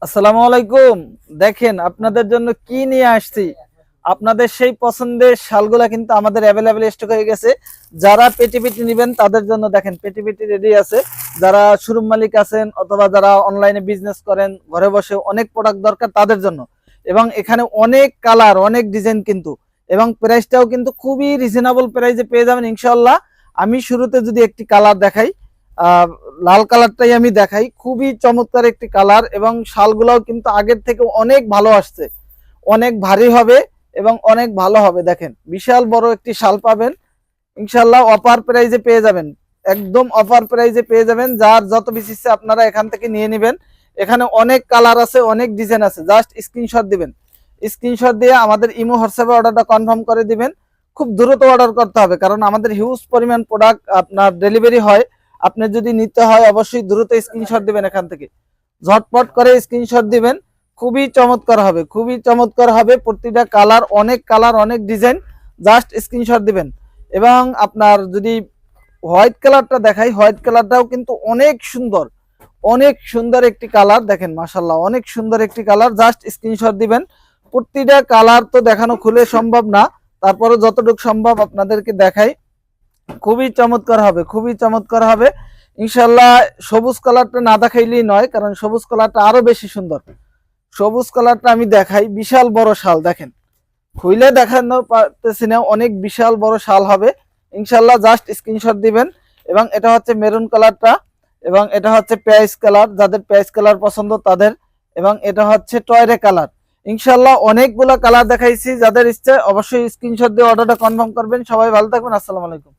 আসসালামু আলাইকুম। দেখেন আপনাদের জন্য কি নিয়ে আসছি। আপনাদের সেই পছন্দের শালগুলা কিন্তু আমাদের অ্যাভেলেবেল স্টক হয়ে গেছে। যারা পেটি পেটি নেবেন তাদের জন্য দেখেন পেটি পেটি রেডি আছে। যারা শোরুম মালিক আছেন অথবা যারা অনলাইনে বিজনেস করেন, ঘরে বসে অনেক প্রোডাক্ট দরকার তাদের জন্য। এবং এখানে অনেক কালার, অনেক ডিজাইন কিন্তু, এবং প্রাইসটাও কিন্তু খুবই রিজনেবল প্রাইসে পেয়ে যাবেন ইনশাআল্লাহ। আমি শুরুতে যদি একটি কালার দেখাই, লাল কালারটাই আমি দেখাই। খুবই চমৎকার একটি কালার এবং শালগুলাও কিন্তু আগের থেকে অনেক ভালো আসছে, অনেক ভারী হবে এবং অনেক ভালো হবে। দেখেন বিশাল বড় একটি শাল পাবেন ইনশাল্লাহ, অফার প্রাইজে পেয়ে যাবেন, একদম অফার প্রাইজে পেয়ে যাবেন। যার যত বেশি ইচ্ছে আপনারা এখান থেকে নিয়ে নেবেন। এখানে অনেক কালার আছে, অনেক ডিজাইন আছে। জাস্ট স্ক্রিনশট দিবেন, স্ক্রিনশট দিয়ে আমাদের ইমো হোয়াটসঅ্যাপে অর্ডারটা কনফার্ম করে দিবেন। খুব দ্রুত অর্ডার করতে হবে, কারণ আমাদের হিউজ পরিমাণ প্রোডাক্ট আপনার ডেলিভারি হয়। আপনি যদি নিতে হয় অবশ্যই দ্রুত স্ক্রিনশট দিবেন, এখান থেকে ঝটপট করে স্ক্রিনশট দিবেন। খুবই চমৎকার হবে, খুবই চমৎকার হবে। প্রতিটা কালার, অনেক ডিজাইন। জাস্ট স্ক্রিনশট দিবেন। এবং আপনার যদি হোয়াইট কালারটা দেখাই, হোয়াইট কালারটাও কিন্তু অনেক সুন্দর, অনেক সুন্দর একটি কালার। দেখেন মাশাল্লাহ, অনেক সুন্দর একটি কালার। জাস্ট স্ক্রিনশট দিবেন। প্রতিটা কালার তো দেখানো খুলে সম্ভব না, তারপরে যতটুকু সম্ভব আপনাদেরকে দেখাই। খুবই চমৎকার হবে, খুবই চমৎকার হবে ইনশাল্লাহ। সবুজ কালারটা না দেখাইলেই নয়, কারণ সবুজ কালারটা আরো বেশি সুন্দর। সবুজ কালারটা আমি দেখাই। বিশাল বড় শাল দেখেন, খুইলে দেখানো পারতেছি না, অনেক বিশাল বড় শাল হবে ইনশাল্লাহ। জাস্ট স্ক্রিনশট দিবেন। এবং এটা হচ্ছে মেরুন কালারটা, এবং এটা হচ্ছে পেঁয়াজ কালার, যাদের পেঁয়াজ কালার পছন্দ তাদের। এবং এটা হচ্ছে টয়রে কালার। ইনশাল্লাহ অনেকগুলো কালার দেখাইছি, যাদের ইচ্ছে অবশ্যই স্ক্রিনশট দিয়ে অর্ডারটা কনফার্ম করবেন। সবাই ভালো থাকবেন, আসসালামু আলাইকুম।